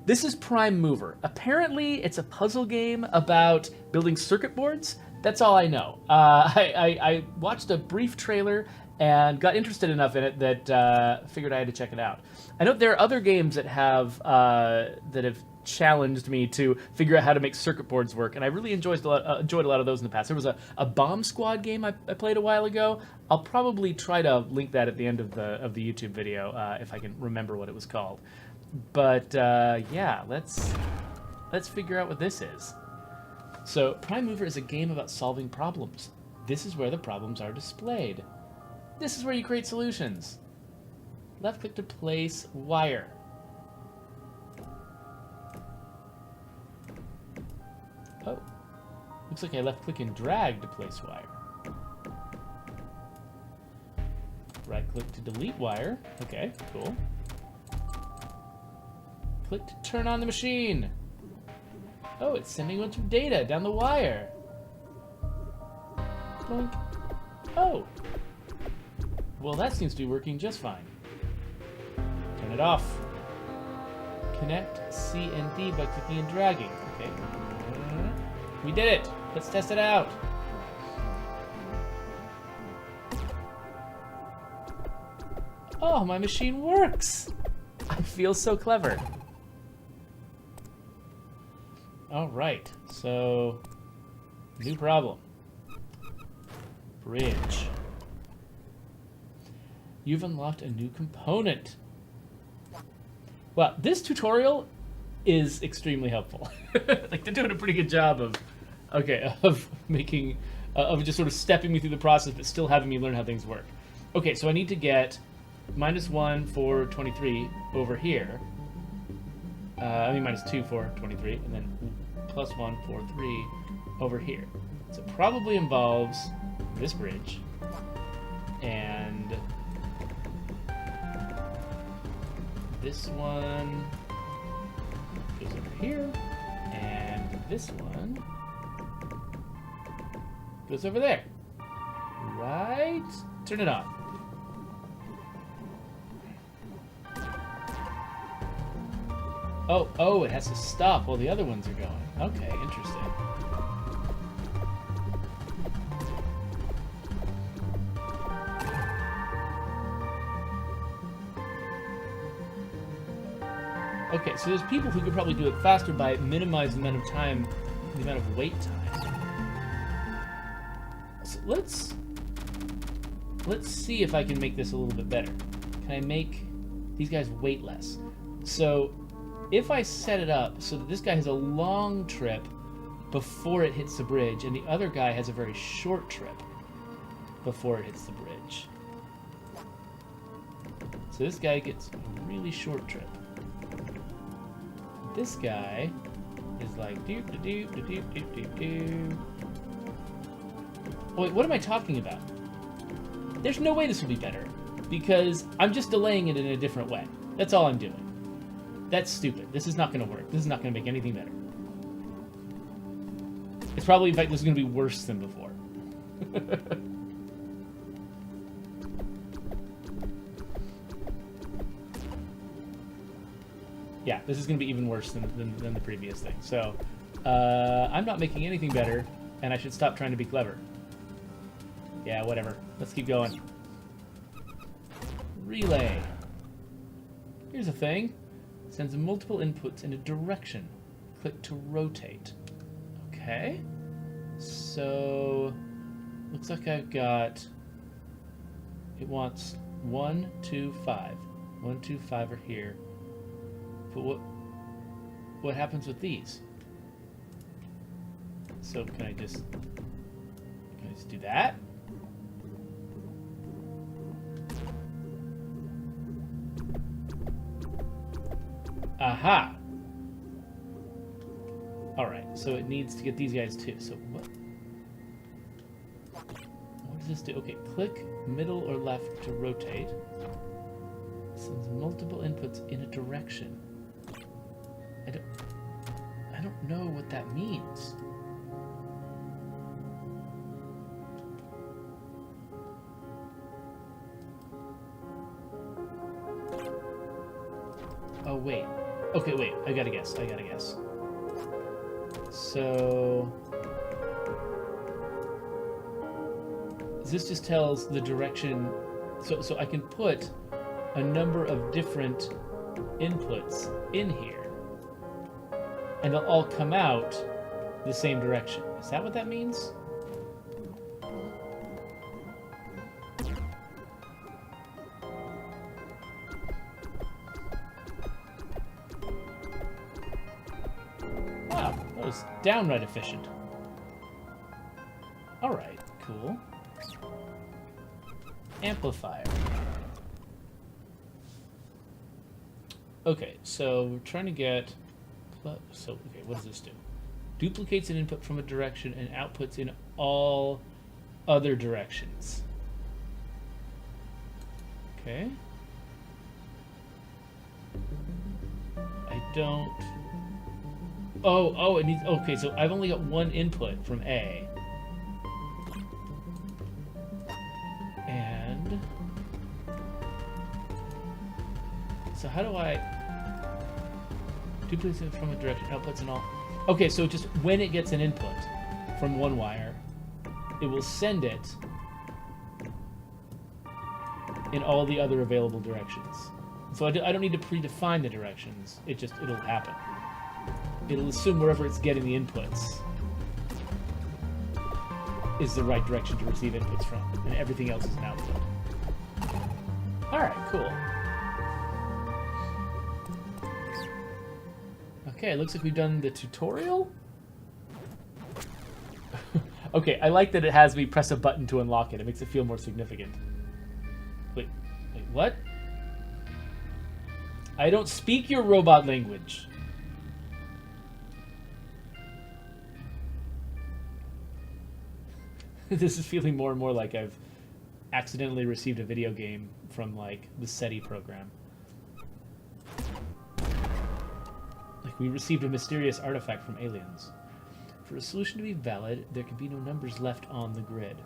This is Prime Mover. Apparently, it's a puzzle game about building circuit boards. That's all I know. I watched a brief trailer and got interested enough in it that figured I had to check it out. I know there are other games that have challenged me to figure out how to make circuit boards work, and I really enjoyed a lot of those in the past. There was a Bomb Squad game I played a while ago. I'll probably try to link that at the end of the YouTube video if I can remember what it was called. But yeah, let's figure out what this is. So Prime Mover is a game about solving problems. This is where the problems are displayed. This is where you create solutions. Left click to place wire. Oh, looks like I left click and drag to place wire. Right click to delete wire. Okay, cool. Click to turn on the machine. Oh, it's sending a bunch of data down the wire. Blink. Oh. Well, that seems to be working just fine. Turn it off. Connect C and D by clicking and dragging. Okay. We did it. Let's test it out. Oh, my machine works. I feel so clever. All right, so new problem. Bridge. You've unlocked a new component. Well, this tutorial is extremely helpful. Like, they're doing a pretty good job of making, of just sort of stepping me through the process, but still having me learn how things work. Okay, so I need to get -1 for 23 over here. -2 for 23, and then +1 for 3 over here. So it probably involves this bridge, and this one goes over here, and this one goes over there. Right? Turn it on. Oh, it has to stop while the other ones are going. Okay, interesting. Okay, so there's people who could probably do it faster by minimizing the amount of time, the amount of wait time. So let's see if I can make this a little bit better. Can I make these guys wait less? So if I set it up so that this guy has a long trip before it hits the bridge, and the other guy has a very short trip before it hits the bridge. So this guy gets a really short trip. This guy is like doop doop doop doop doop doop doop. Oh wait, what am I talking about? There's no way this will be better, because I'm just delaying it in a different way. That's all I'm doing. That's stupid. This is not going to work. This is not going to make anything better. It's probably, in fact, this is going to be worse than before. Yeah, this is going to be even worse than the previous thing. So, I'm not making anything better, and I should stop trying to be clever. Yeah, whatever. Let's keep going. Relay. Here's a thing. Sends multiple inputs in a direction. Click to rotate. Okay. So, looks like I've got, it wants 1, 2, 5. 1, 2, 5 are here. But what happens with these? So can I just do that? Aha! Alright, so it needs to get these guys too. So what does this do? Okay, click middle or left to rotate. Sends multiple inputs in a direction. I don't know what that means. Oh, wait. Okay, wait. I gotta guess. So this just tells the direction. So I can put a number of different inputs in here, and they'll all come out the same direction. Is that what that means? Wow, that was downright efficient. All right, cool. Amplifier. Okay, so we're trying to get... So, okay, what does this do? Duplicates an input from a direction and outputs in all other directions. Okay. I don't... Oh, it needs... Okay, so I've only got one input from A. And... So how do I... Duplicates it from a direction, outputs and all... Okay, so just when it gets an input from one wire, it will send it in all the other available directions. So I don't need to predefine the directions. It'll happen. It'll assume wherever it's getting the inputs is the right direction to receive inputs from, and everything else is an output. Alright, cool. Okay, it looks like we've done the tutorial. Okay, I like that it has me press a button to unlock it. It makes it feel more significant. Wait, what? I don't speak your robot language. This is feeling more and more like I've accidentally received a video game from, like, the SETI program. Like, we received a mysterious artifact from aliens. For a solution to be valid, there can be no numbers left on the grid.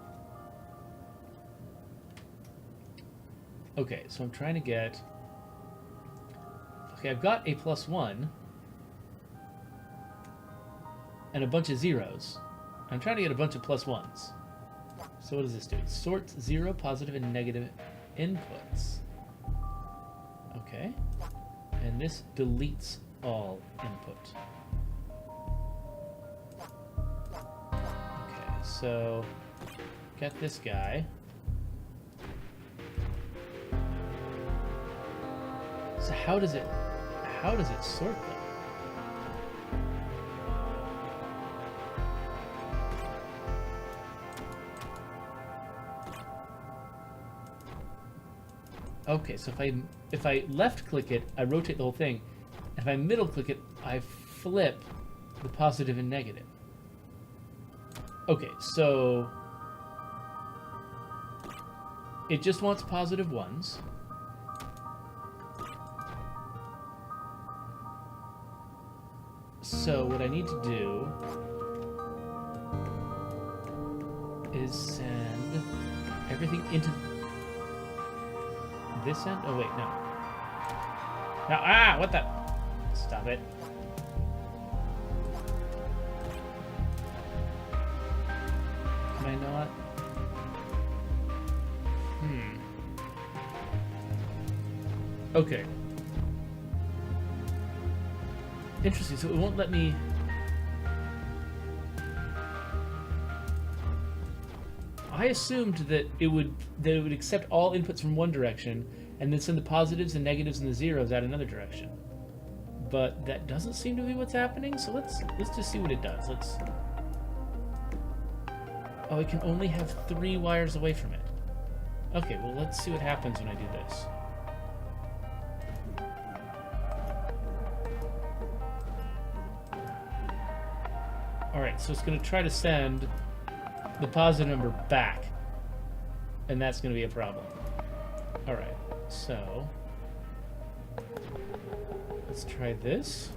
Okay, so I'm trying to get... Okay, I've got a +1 and a bunch of zeros. I'm trying to get a bunch of +1s. So what does this do? It sorts 0, positive, and negative inputs. Okay. And this deletes all input. Okay, so get this guy. So how does it sort them? Okay, so if I left click it, I rotate the whole thing. If I middle click it, I flip the positive and negative. Okay, so it just wants positive ones. So what I need to do is send everything into this end? Oh wait, no. No, what the? Stop it. Can I not? Okay. Interesting, so it won't let me... I assumed that it would accept all inputs from one direction and then send the positives and negatives and the zeros out another direction. But that doesn't seem to be what's happening, so let's just see what it does. Oh, it can only have 3 wires away from it. Okay, well, let's see what happens when I do this. Alright, so it's going to try to send the positive number back, and that's going to be a problem. Alright, so let's try this.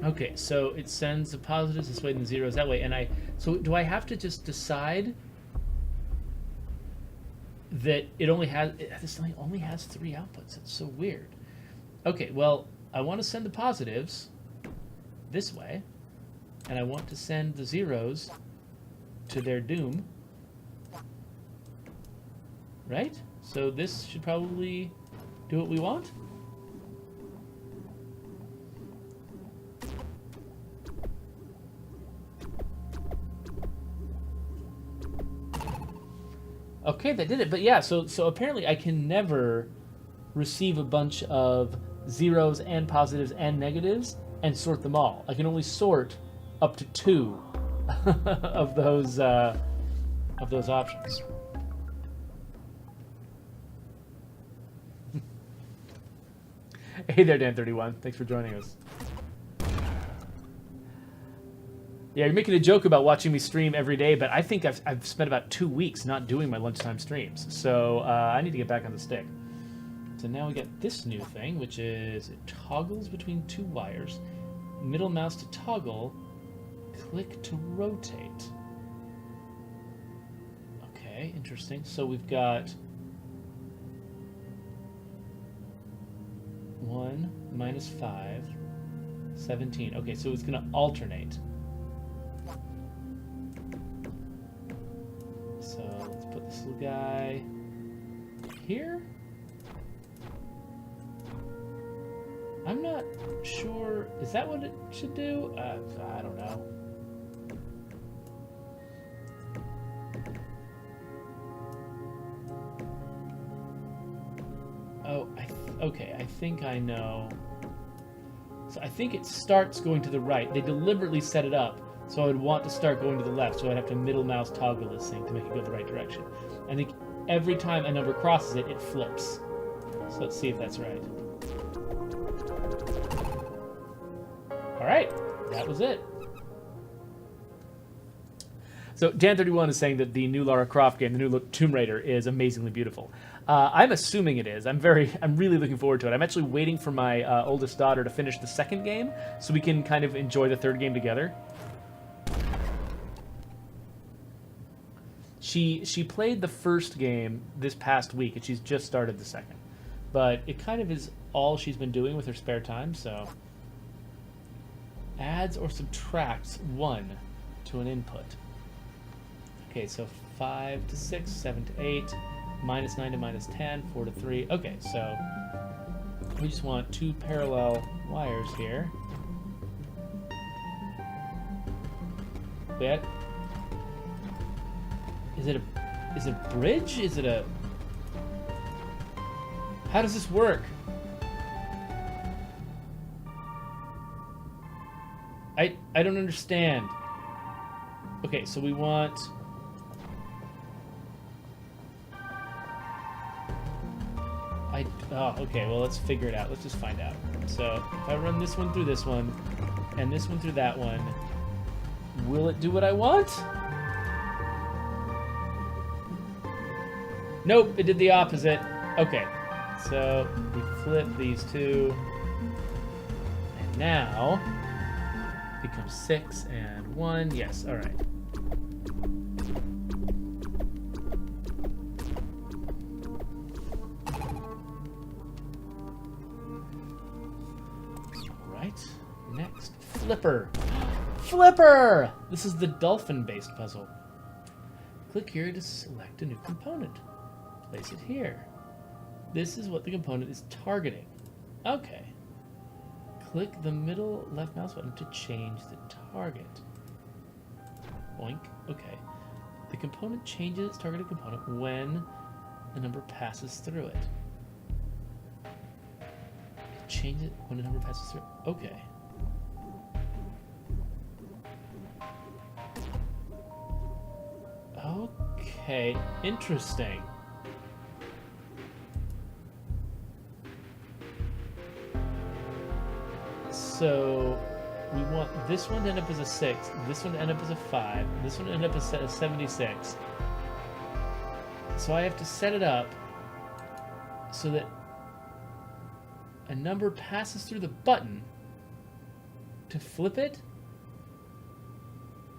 Okay, so it sends the positives this way and the zeros that way, and so do I have to just decide that this thing only has 3 outputs. It's so weird. Okay, well, I want to send the positives this way, and I want to send the zeros to their doom. Right? So this should probably do what we want. Okay, that did it. But yeah, so apparently I can never receive a bunch of zeros and positives and negatives and sort them all. I can only sort up to 2 of those options. Hey there, Dan31. Thanks for joining us. Yeah, you're making a joke about watching me stream every day, but I think I've spent about 2 weeks not doing my lunchtime streams. So I need to get back on the stick. So now we get this new thing, which is it toggles between 2 wires. Middle mouse to toggle, click to rotate. Okay, interesting. So we've got 1 minus 5, 17. Okay, so it's going to alternate. So let's put this little guy here. I'm not sure. Is that what it should do? I don't know. Oh, okay, I think I know. So I think it starts going to the right. They deliberately set it up so I would want to start going to the left, so I'd have to middle mouse toggle this thing to make it go the right direction. I think every time a number crosses it, it flips. So let's see if that's right. All right, that was it. So Dan31 is saying that the new Lara Croft game, the new Tomb Raider, is amazingly beautiful. I'm assuming it is. I'm really looking forward to it. I'm actually waiting for my oldest daughter to finish the second game so we can kind of enjoy the third game together. She played the first game this past week, and she's just started the second. But it kind of is all she's been doing with her spare time, so... Adds or subtracts 1 to an input. Okay, so 5 to 6, 7 to 8, minus 9 to minus 10, 4 to 3. Okay, so we just want 2 parallel wires here. Wait, is it a bridge? Is it a... How does this work? I don't understand. Okay, so we want... Oh, okay, well, let's figure it out. Let's just find out. So, if I run this one through this one, and this one through that one, will it do what I want? Nope, it did the opposite. Okay, so we flip these two, and now it becomes 6 and 1. Yes, all right. Next, Flipper. Flipper! This is the dolphin-based puzzle. Click here to select a new component. Place it here. This is what the component is targeting. Okay. Click the middle left mouse button to change the target. Boink. Okay. The component changes its targeted component when a number passes through it. Change it when a number passes through. Okay. Okay, interesting. So we want this one to end up as a 6, this one to end up as a 5, this one to end up as a 76. So I have to set it up so that a number passes through the button to flip it,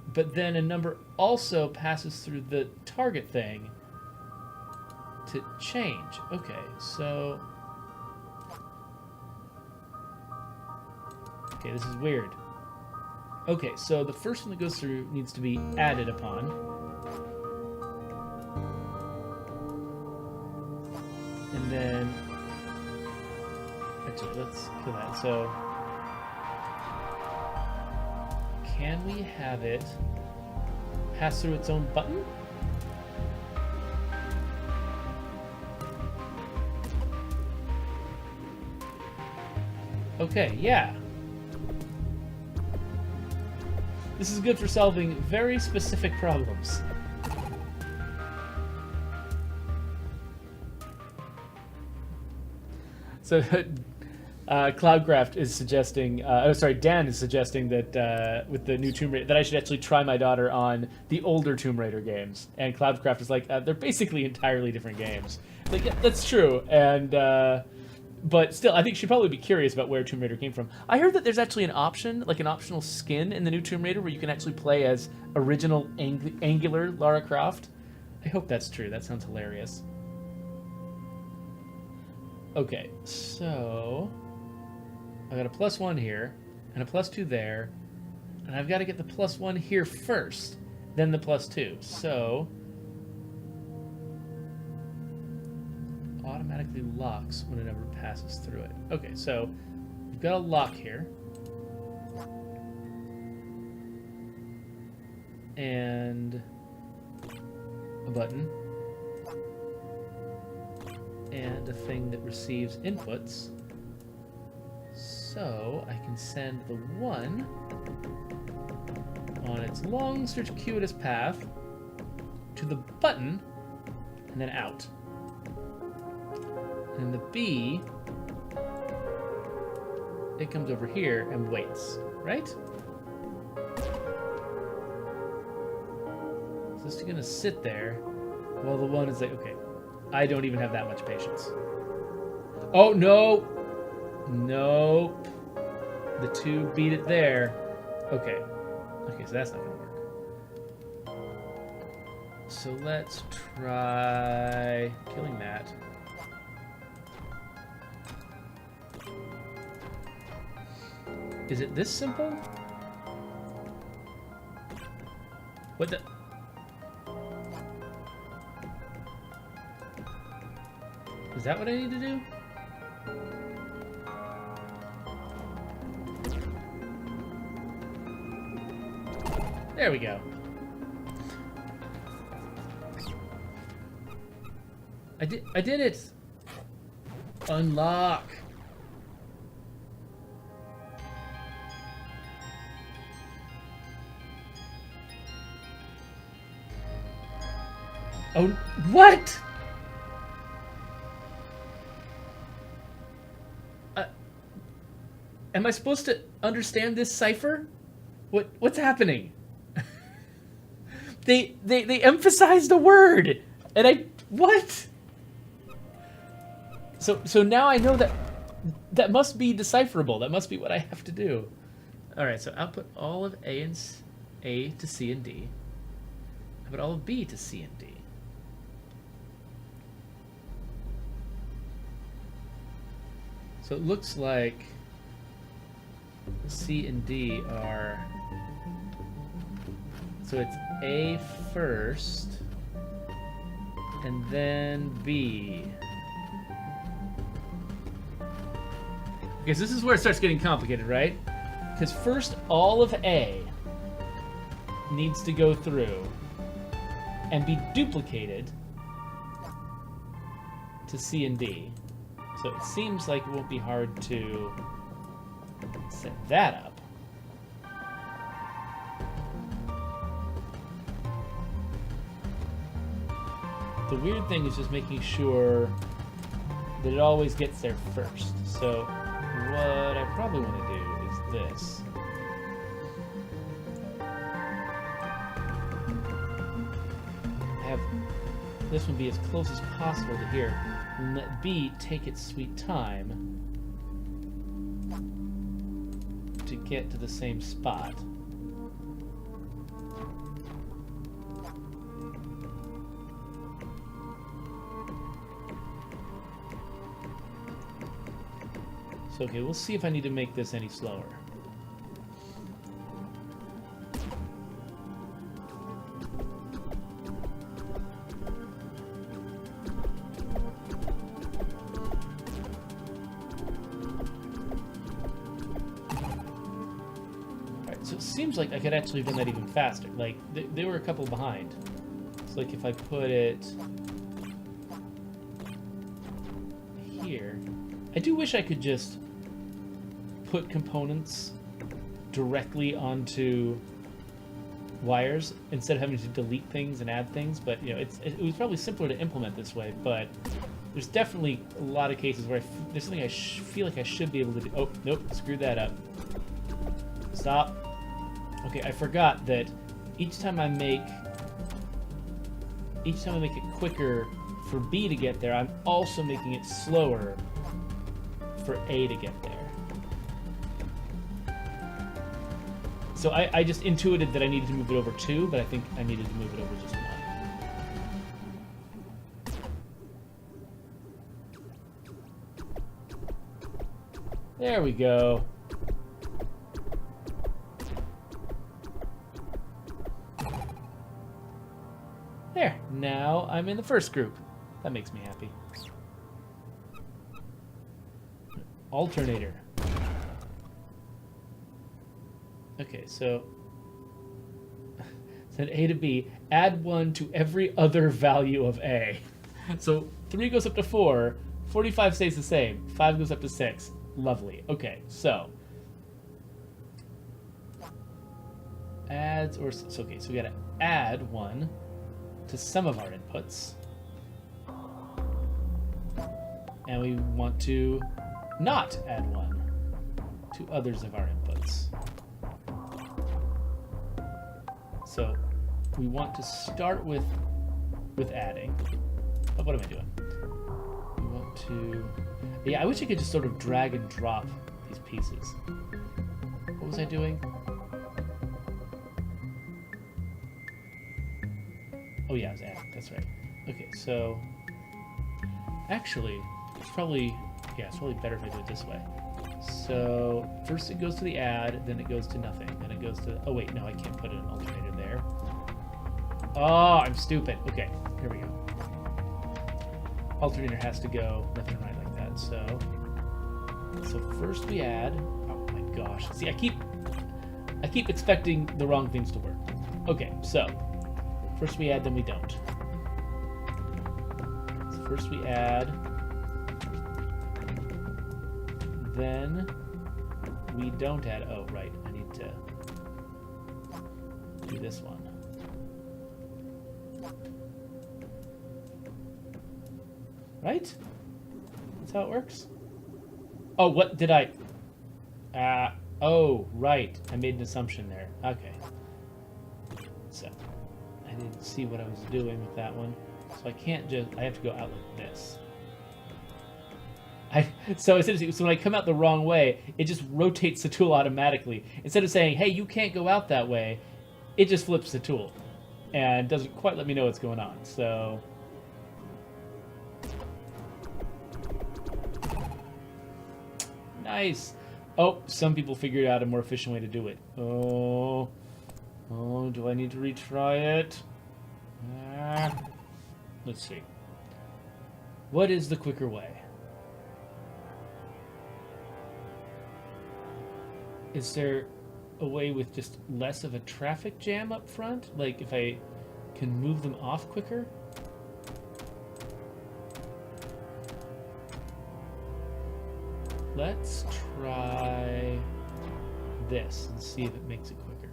but then a number also passes through the target thing to to change. Okay, so... Okay, this is weird. Okay, so the first one that goes through needs to be added upon. And then... Actually, let's kill that. So... Can we have it pass through its own button? Okay, yeah. This is good for solving very specific problems. So, Cloudcraft is suggesting, Dan is suggesting that with the new Tomb Raider, that I should actually try my daughter on the older Tomb Raider games. And Cloudcraft is like, they're basically entirely different games. Like, yeah, that's true. And, but still, I think she'd probably be curious about where Tomb Raider came from. I heard that there's actually an option, like an optional skin in the new Tomb Raider where you can actually play as original angular Lara Croft. I hope that's true. That sounds hilarious. Okay, so... I got a +1 here, and a +2 there, and I've got to get the +1 here first, then the +2. So... automatically locks when it ever passes through it. Okay, so we've got a lock here. And a button. And a thing that receives inputs. So I can send the 1 on its long circuitous path to the button and then out. And the B, it comes over here and waits, right? So it's just gonna sit there while the 1 is like, okay, I don't even have that much patience. Oh, no! Nope. The 2 beat it there. Okay. Okay, so that's not gonna work. So let's try killing that. Is it this simple? What the... Is that what I need to do? There we go. I did it! Unlock! Oh, what? Am I supposed to understand this cipher? What's happening? They emphasized a word, and what? So now I know that must be decipherable. That must be what I have to do. All right, so output all of A to C and D. Output all of B to C and D. So it looks like C and D are... So it's A first, and then B. Okay, so this is where it starts getting complicated, right? Because first, all of A needs to go through and be duplicated to C and D. So it seems like it won't be hard to set that up. The weird thing is just making sure that it always gets there first. So what I probably want to do is this. Have this one be as close as possible to here, and let B take its sweet time to get to the same spot. So, okay, we'll see if I need to make this any slower. Alright, so it seems like I could actually have done that even faster. Like, they were a couple behind. So, like, if I put it here... I do wish I could just put components directly onto wires instead of having to delete things and add things, but you know it was probably simpler to implement this way, but there's definitely a lot of cases where there's something I feel like I should be able to do. Oh, nope, screwed that up. Stop. Okay, I forgot that each time I make it quicker for B to get there, I'm also making it slower for A to get there. So I just intuited that I needed to move it over 2, but I think I needed to move it over just 1. There we go. There, now I'm in the first group. That makes me happy. Alternator. Okay, so said A to B, add 1 to every other value of A. So 3 goes up to 4, 45 stays the same, 5 goes up to 6. Lovely. Okay, so adds or so okay, so we gotta add 1 to some of our inputs. And we want to not add 1 to others of our inputs. So we want to start with adding. Oh, what am I doing? We want to... Yeah, I wish I could just sort of drag and drop these pieces. What was I doing? Oh yeah, I was adding. That's right. Okay, so... Actually, it's probably better if I do it this way. So first it goes to the add, then it goes to nothing, then it goes to... Oh wait, no, I can't put an alternator there. Oh, I'm stupid. Okay, here we go. Alternator has to go left and right like that. So first we add. Oh my gosh! See, I keep expecting the wrong things to work. Okay, so first we add, then we don't. So first we add, then we don't add. Oh right, I need to do this one. Right? That's how it works? Oh, what did I... oh, right. I made an assumption there. Okay. So, I didn't see what I was doing with that one. So I can't just... I have to go out like this. So essentially, so when I come out the wrong way, it just rotates the tool automatically. Instead of saying, hey, you can't go out that way, it just flips the tool. And doesn't quite let me know what's going on. So... Nice. Oh, some people figured out a more efficient way to do it. Oh, do I need to retry it? Let's see. What is the quicker way? Is there a way with just less of a traffic jam up front? Like if I can move them off quicker? Let's try this and see if it makes it quicker.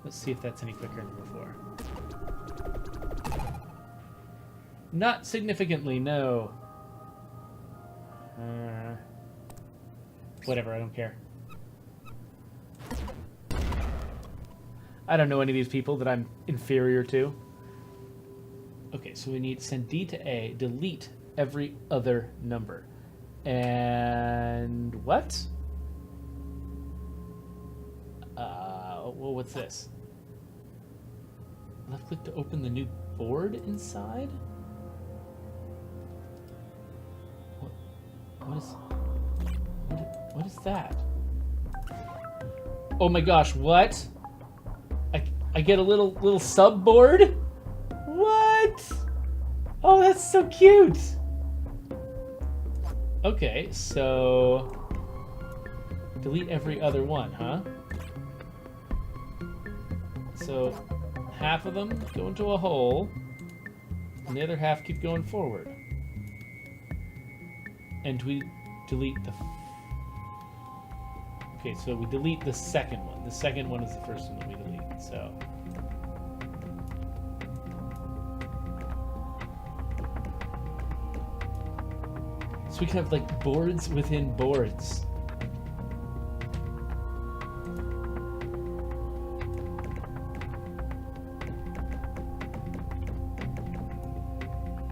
Let's see if that's any quicker than before. Not significantly, no. Whatever, I don't care. I don't know any of these people that I'm inferior to. Okay, so we need send D to A, delete every other number. And what? Well, what's this? Left click to open the new board inside? What is that? Oh my gosh, what? I get a little sub board? What? Oh, that's so cute. Okay, so delete every other one, huh? So half of them go into a hole, and the other half keep going forward. And we delete the... Okay, so we delete the second one. The second one is the first one that we delete, so... So we can have, like, boards within boards.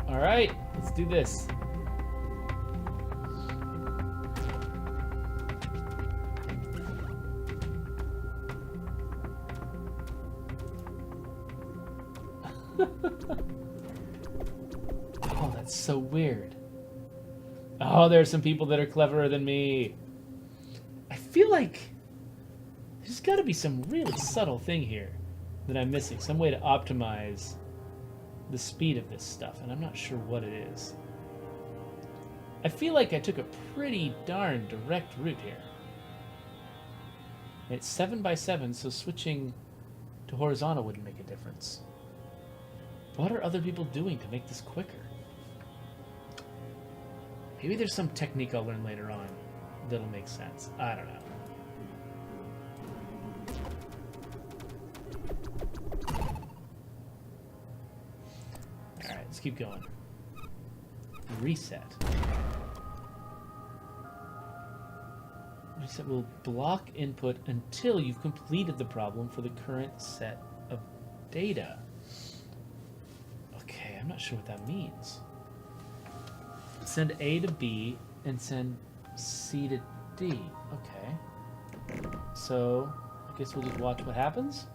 Alright, let's do this. Oh, that's so weird. Oh, there are some people that are cleverer than me. I feel like there's got to be some really subtle thing here that I'm missing. Some way to optimize the speed of this stuff, and I'm not sure what it is. I feel like I took a pretty darn direct route here. It's 7 by 7, so switching to horizontal wouldn't make a difference. What are other people doing to make this quicker? Maybe there's some technique I'll learn later on that'll make sense. I don't know. Alright, let's keep going. Reset. Reset will block input until you've completed the problem for the current set of data. Okay, I'm not sure what that means. Send A to B and send C to D. Okay. So, I guess we'll just watch what happens.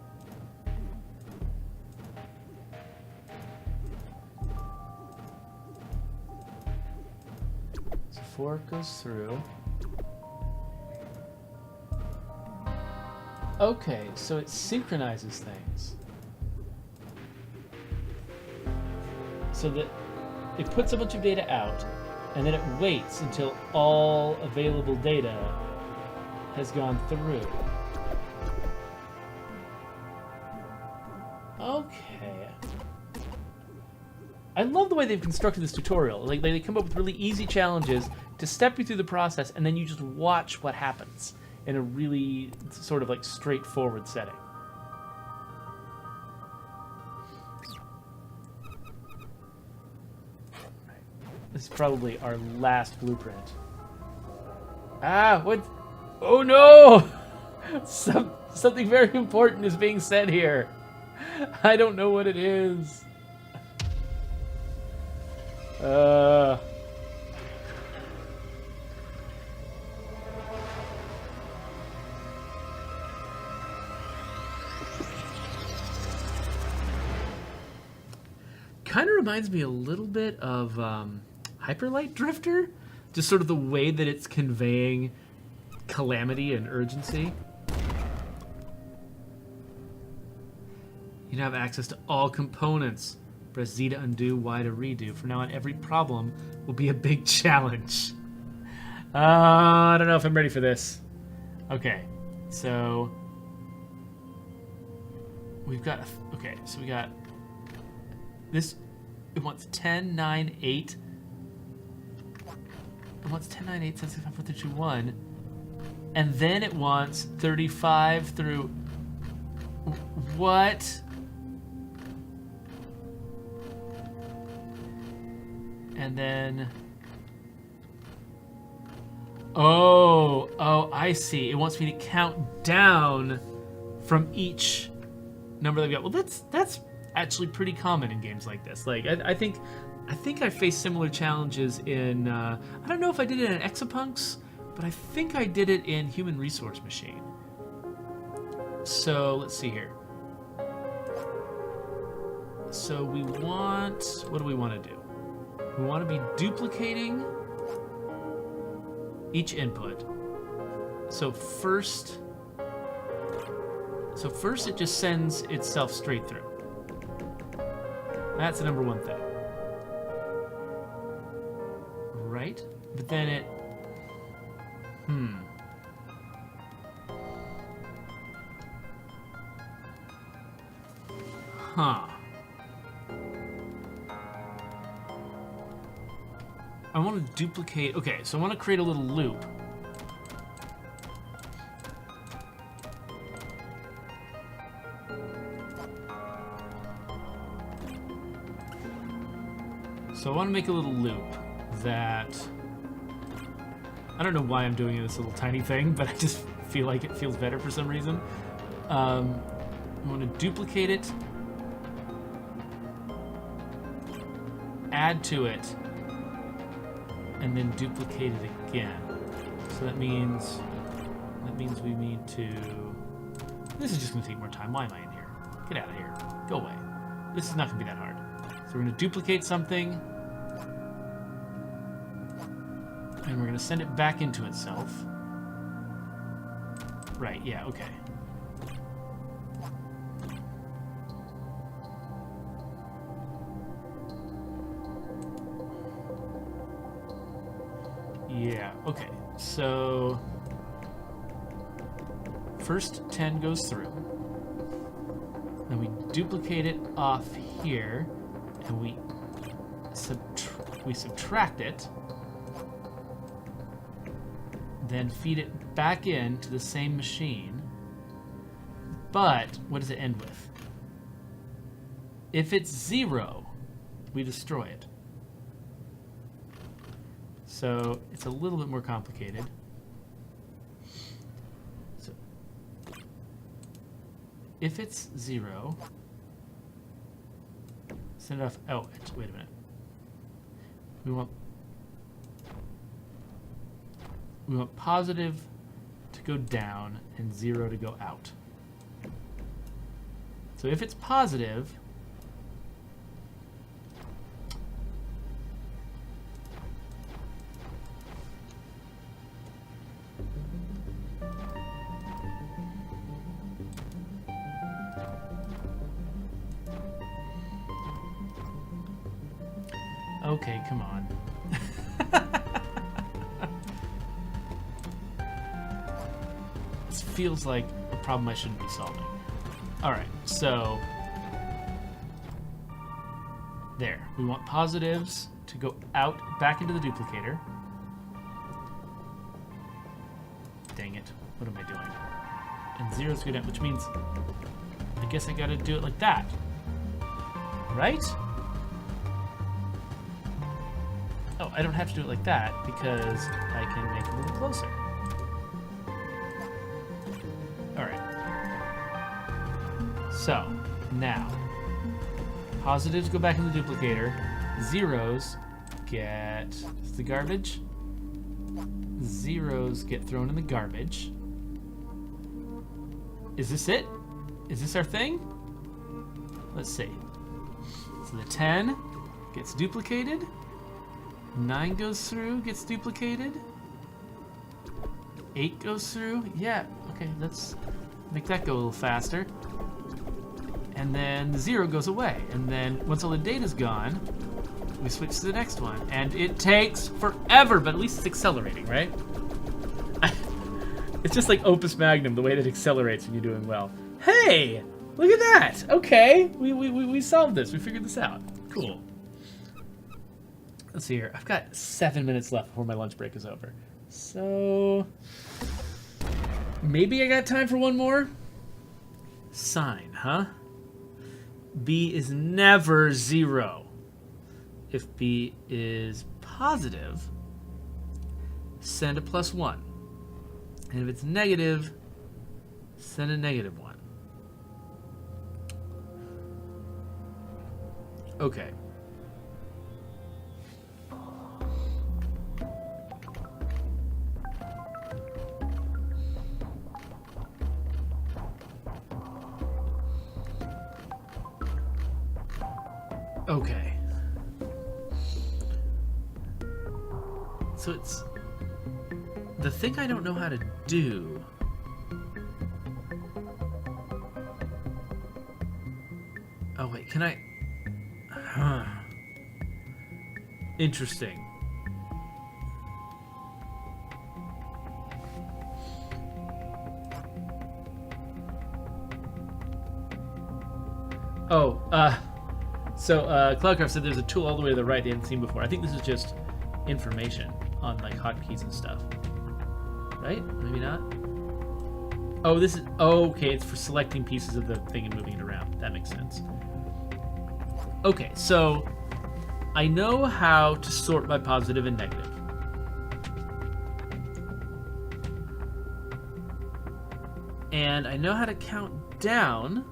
So 4 goes through. Okay, so it synchronizes things. So that it puts a bunch of data out, and then it waits until all available data has gone through. Okay. I love the way they've constructed this tutorial. Like, they come up with really easy challenges to step you through the process, and then you just watch what happens in a really sort of like straightforward setting. This is probably our last blueprint. Ah, what? Oh no! Something very important is being said here. I don't know what it is. Kind of reminds me a little bit of Hyperlight Drifter, just sort of the way that it's conveying calamity and urgency. You now have access to all components. Press Z to undo, Y to redo. From now on, every problem will be a big challenge. I don't know if I'm ready for this. Okay, so we've got, okay, so we got this. It wants 10, 9, 8. It wants 10, 9, 8, 7, 6, 5, 4, 3, 2, 1. And then it wants 35 through... What? And then... Oh, I see. It wants me to count down from each number that we got. Well, that's actually pretty common in games like this. Like, I think I faced similar challenges in, I don't know if I did it in Exapunks, but I think I did it in Human Resource Machine. So, let's see here. So we want, what do we want to do? We want to be duplicating each input. So first it just sends itself straight through. That's the number one thing. Right? But then it, Huh. I want to duplicate, okay, so I want to create a little loop. So I want to make a little loop that, I don't know why I'm doing this little tiny thing, but I just feel like it feels better for some reason. I want to duplicate it, add to it, and then duplicate it again. So that means we need to, this is just going to take more time. Why am I in here? Get out of here. Go away. This is not going to be that hard. So we're going to duplicate something, and we're going to send it back into itself. Right, yeah, okay. Yeah, okay. So first 10 goes through. Then we duplicate it off here, and we subtract it. Then feed it back into the same machine. But what does it end with? If it's 0, we destroy it. So it's a little bit more complicated. So if it's 0, send it off. Oh, wait a minute. We want positive to go down and 0 to go out. So if it's positive, okay, come on. This feels like a problem I shouldn't be solving. Alright, so there. We want positives to go out back into the duplicator. Dang it. What am I doing? And 0's good at, which means I guess I gotta do it like that. Right? Oh, I don't have to do it like that because I can make it a little closer. Alright. So, now, positives go back in the duplicator, 0's get the garbage, 0's get thrown in the garbage. Is this it? Is this our thing? Let's see. So the 10 gets duplicated. 9 goes through, gets duplicated. 8 goes through. Yeah, okay, let's make that go a little faster. And then the 0 goes away. And then once all the data's gone, we switch to the next one. And it takes forever, but at least it's accelerating, right? It's just like Opus Magnum, the way that it accelerates when you're doing well. Hey, look at that. Okay, we solved this. We figured this out. Cool. Let's see here. I've got 7 minutes left before my lunch break is over. So maybe I got time for one more? Sine, huh? B is never 0. If B is positive, send a +1. And if it's negative, send a -1. Okay. Okay. So it's the thing I don't know how to do. Oh wait, can I? Interesting. Oh, so Cloudcraft said there's a tool all the way to the right they hadn't seen before. I think this is just information on like hotkeys and stuff. Right? Maybe not. Oh, this is okay. It's for selecting pieces of the thing and moving it around. That makes sense. Okay, so I know how to sort by positive and negative. And I know how to count down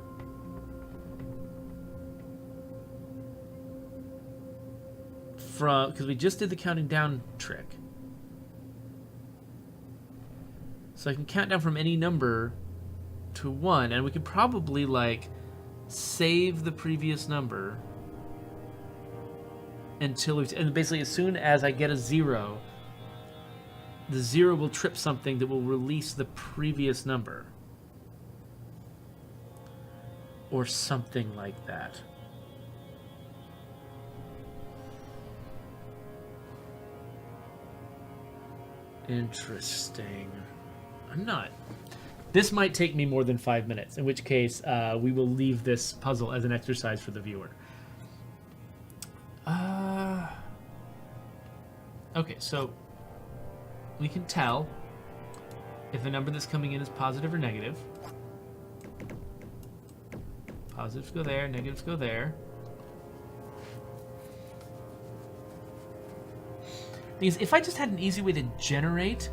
from, because we just did the counting down trick. So I can count down from any number to 1, and we could probably like save the previous number until we, and basically as soon as I get a 0, the 0 will trip something that will release the previous number. Or something like that. Interesting. I'm not. This might take me more than 5 minutes, in which case we will leave this puzzle as an exercise for the viewer. Okay, so we can tell if the number that's coming in is positive or negative. Positives go there, negatives go there. Because if I just had an easy way to generate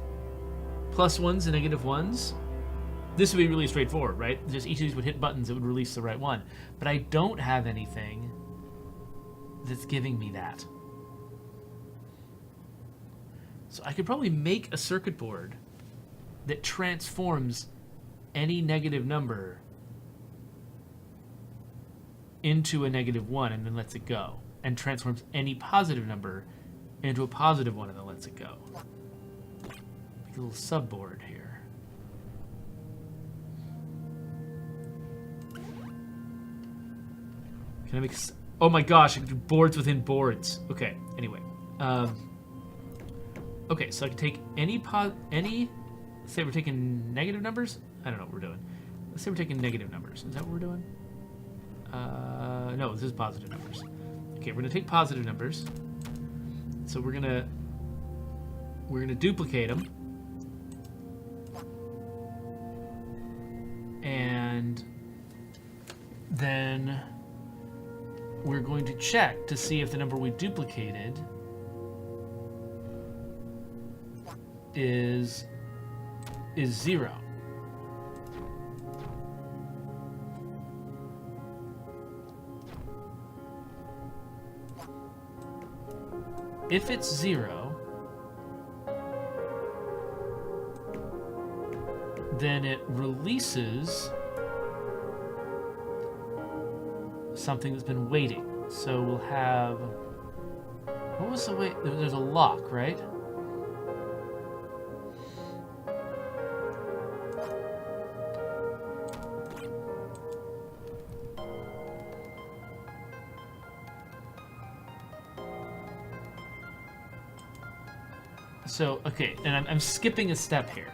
+1s and -1s, this would be really straightforward, right? Just each of these would hit buttons that would release the right one. But I don't have anything that's giving me that. So I could probably make a circuit board that transforms any negative number into a -1 and then lets it go, and transforms any positive number into a +1 and then lets it go. Make a little subboard here. Can I make? Oh my gosh! I can do boards within boards. Okay. Anyway. Okay, so I can take any. Say we're taking negative numbers. I don't know what we're doing. Let's say we're taking negative numbers. Is that what we're doing? No, this is positive numbers. Okay, we're gonna take positive numbers. So we're gonna duplicate them, and then we're going to check to see if the number we duplicated is 0. If it's 0, then it releases something that's been waiting. So we'll have, what was the wait? There's a lock, right? So, okay, and I'm skipping a step here.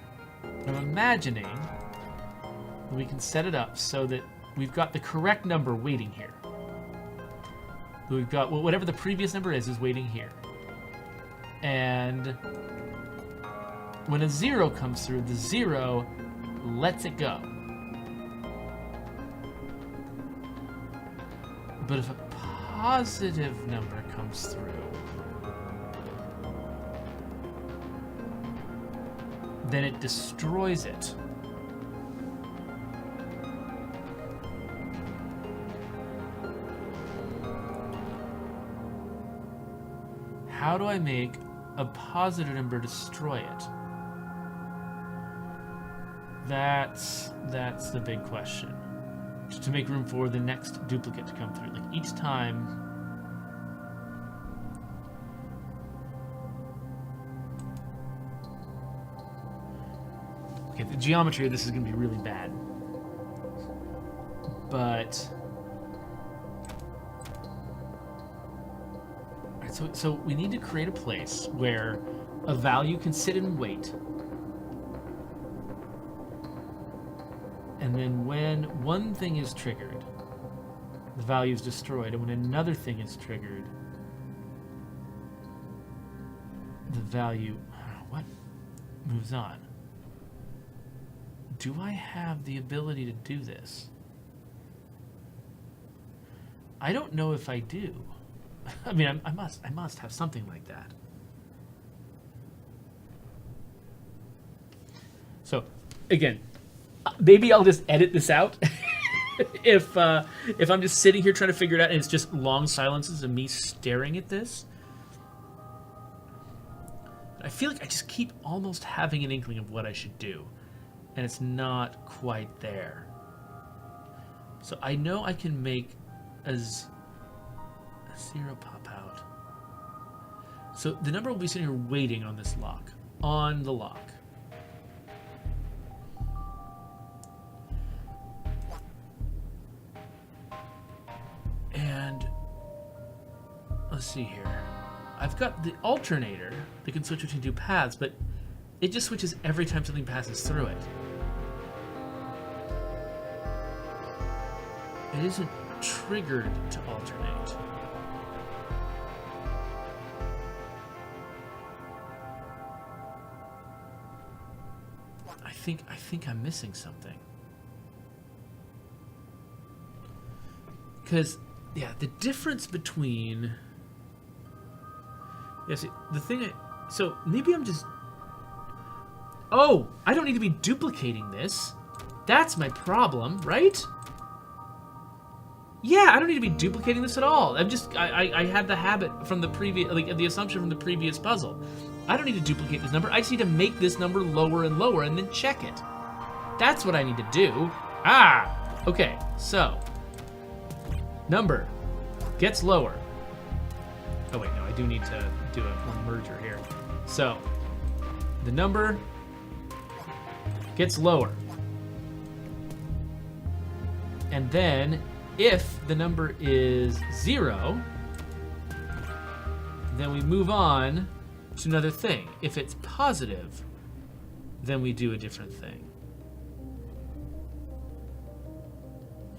I'm imagining we can set it up so that we've got the correct number waiting here. We've got, well, whatever the previous number is waiting here. And when a 0 comes through, the 0 lets it go. But if a positive number comes through, then it destroys it. How do I make a positive number destroy it? That's the big question. To make room for the next duplicate to come through. Like each time. Okay, the geometry of this is going to be really bad. But alright, so we need to create a place where a value can sit and wait. And then when one thing is triggered, the value is destroyed. And when another thing is triggered, the value, what, moves on. Do I have the ability to do this? I don't know if I do. I mean, I must have something like that. So, again, maybe I'll just edit this out if I'm just sitting here trying to figure it out and it's just long silences of me staring at this. I feel like I just keep almost having an inkling of what I should do, and it's not quite there. So I know I can make a 0 pop out. So the number will be sitting here waiting on this lock, on the lock. And let's see here. I've got the alternator that can switch between two paths, but it just switches every time something passes through it. It isn't triggered to alternate. I think I'm missing something. Because, yeah, the difference between... Yeah, see, the thing so maybe I'm just... Oh, I don't need to be duplicating this. That's my problem, right? Yeah, I don't need to be duplicating this at all. I had the habit from the previous, like the assumption from the previous puzzle. I don't need to duplicate this number. I just need to make this number lower and lower and then check it. That's what I need to do. Ah, okay, so number gets lower. Oh wait, no, I do need to do a merger here. So the number gets lower. And then if the number is 0, then we move on to another thing. If it's positive, then we do a different thing.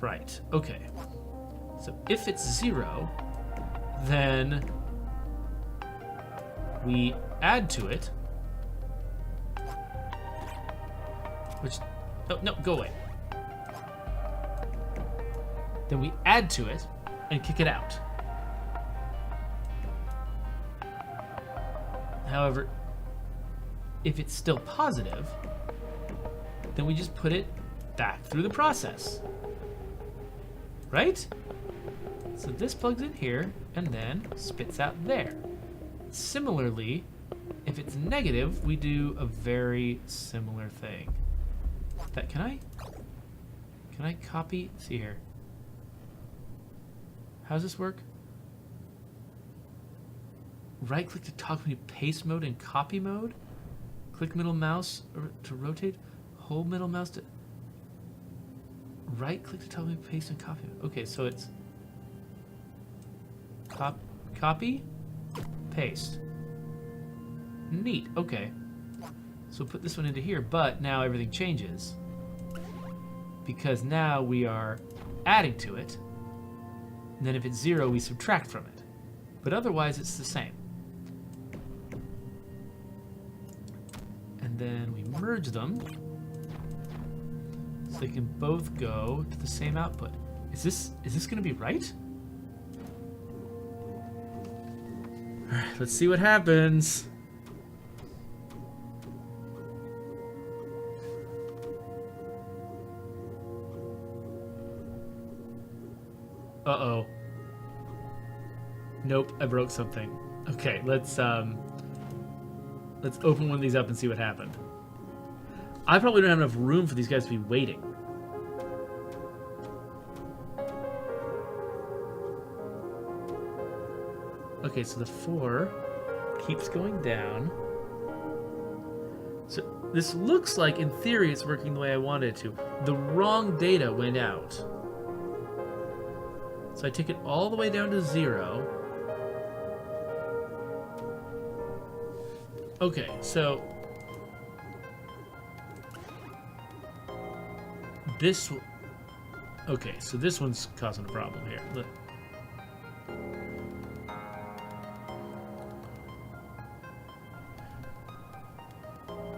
Right, okay. So if it's 0, then we add to it, which, oh, no, go away. Then we add to it and kick it out. However, if it's still positive, then we just put it back through the process. Right? So this plugs in here and then spits out there. Similarly, if it's negative, we do a very similar thing. That can I copy? See here. How does this work? Right click to toggle between paste mode and copy mode. Click middle mouse to rotate. Hold middle mouse to right click to toggle between paste and copy. Okay, so it's copy, paste. Neat, okay. So put this one into here, but now everything changes. Because now we are adding to it. And then if it's 0, we subtract from it. But otherwise, it's the same. And then we merge them so they can both go to the same output. Is this going to be right? All right, let's see what happens. Uh-oh. Nope, I broke something. Okay, let's open one of these up and see what happened. I probably don't have enough room for these guys to be waiting. Okay, so the 4 keeps going down. So this looks like, in theory, it's working the way I wanted it to. The wrong data went out. So I take it all the way down to 0. Okay, so this... Okay, so this one's causing a problem here. Look.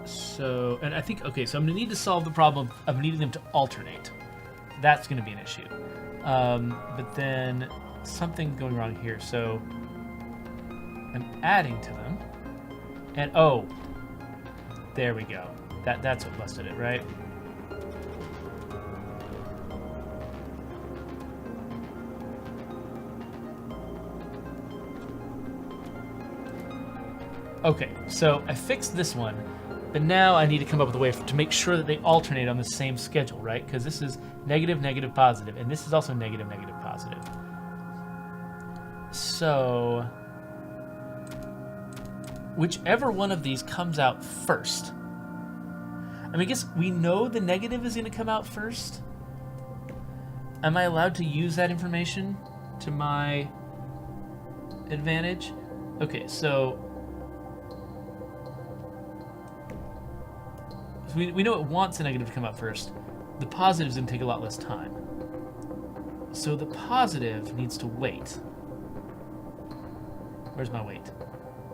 So, and I think, okay, so I'm going to need to solve the problem of needing them to alternate. That's going to be an issue. But then something going wrong here. So I'm adding to them. And, oh, there we go. That's what busted it, right? Okay, so I fixed this one, but now I need to come up with a way to make sure that they alternate on the same schedule, right? Because this is negative, negative, positive, and this is also negative, negative, positive. So whichever one of these comes out first. I mean, I guess we know the negative is going to come out first. Am I allowed to use that information to my advantage? Okay, so we know it wants the negative to come out first. The positive is going to take a lot less time. So the positive needs to wait. Where's my wait?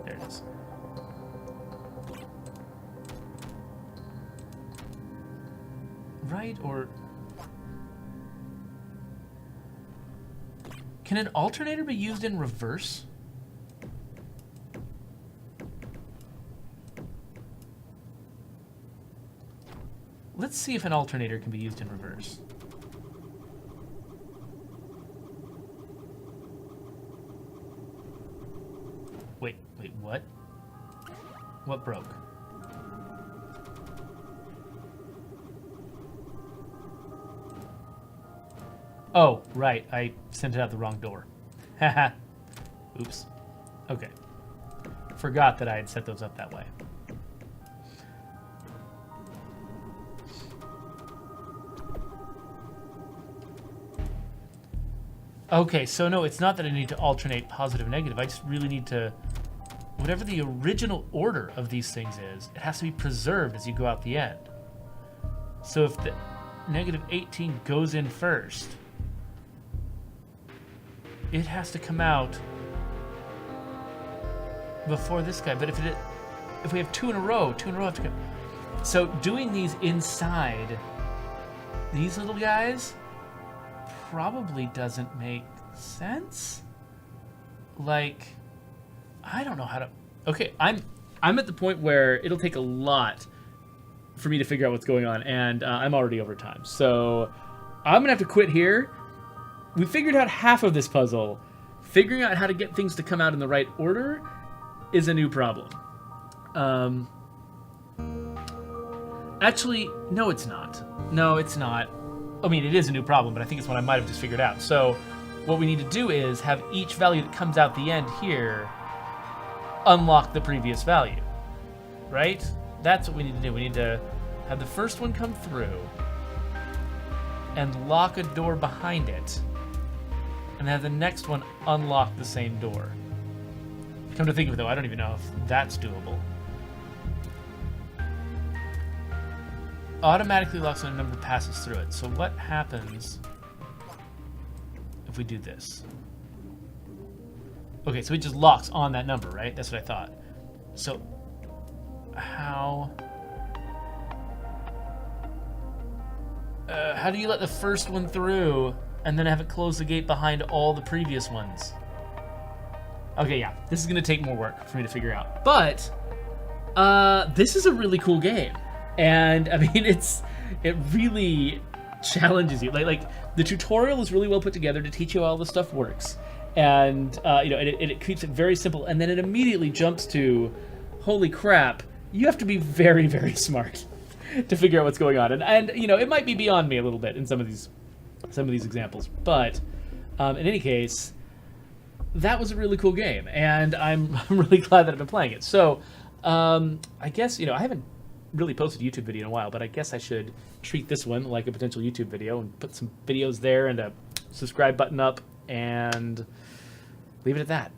There it is. Right, or... Can an alternator be used in reverse? Let's see if an alternator can be used in reverse. Wait, what? What broke? Oh, right, I sent it out the wrong door. Haha. Oops. Okay. Forgot that I had set those up that way. Okay, so no, it's not that I need to alternate positive and negative. I just really need to... Whatever the original order of these things is, it has to be preserved as you go out the end. So if the negative 18 goes in first, it has to come out before this guy. But if we have two in a row have to come. So doing these inside these little guys probably doesn't make sense. Like, I don't know how to... Okay, I'm at the point where it'll take a lot for me to figure out what's going on, and I'm already over time. So I'm gonna have to quit here. We figured out half of this puzzle. Figuring out how to get things to come out in the right order is a new problem. Actually, no, it's not. No, it's not. I mean, it is a new problem, but I think it's one I might have just figured out. So what we need to do is have each value that comes out the end here unlock the previous value, right? That's what we need to do. We need to have the first one come through and lock a door behind it, and have the next one unlock the same door. Come to think of it, though, I don't even know if that's doable. Automatically locks when a number passes through it. So what happens if we do this? Okay, so it just locks on that number, right? That's what I thought. So how do you let the first one through and then have it close the gate behind all the previous ones? Okay, yeah, this is gonna take more work for me to figure out. But this is a really cool game. And I mean, it really challenges you. Like the tutorial is really well put together to teach you how all this stuff works. and it keeps it very simple, and then it immediately jumps to, holy crap, you have to be very, very smart to figure out what's going on, and it might be beyond me a little bit in some of these examples, but in any case, that was a really cool game, and I'm really glad that I've been playing it. So I guess I haven't really posted a YouTube video in a while, but I guess I should treat this one like a potential YouTube video and put some videos there and a subscribe button up and leave it at that.